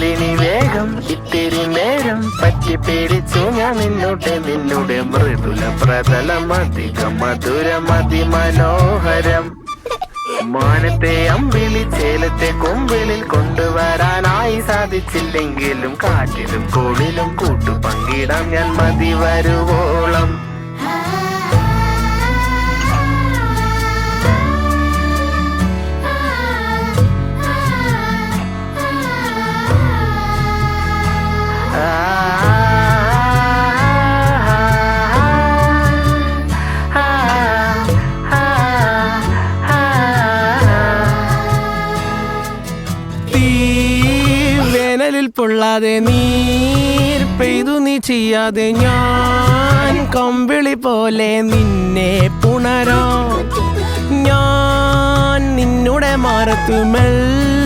ചൊല്ലിനി വേഗം ഇത്തിരി നേരം പറ്റി പേടിച്ചു ഞാൻ നിന്നുടെ മൃദുല പ്രതലം അധികം മധുരം അതിമനോഹരം. മാനത്തെ അമ്പിളി ചേലത്തെ കൊമ്പിളിൽ കൊണ്ടുവരാനായി സാധിച്ചില്ലെങ്കിലും കാറ്റിലും കോളിലും കൂട്ടു പങ്കിടാം ഞാൻ മതി വരുവോളം. വേനലിൽ പൊള്ളാതെ നീർ പെയ്തു നീ ചെയ്യാതെ ഞാൻ കമ്പിളി പോലെ നിന്നെ പുണരാം. ഞാൻ നിന്നുടെ മാറത്തു മെല്ലെ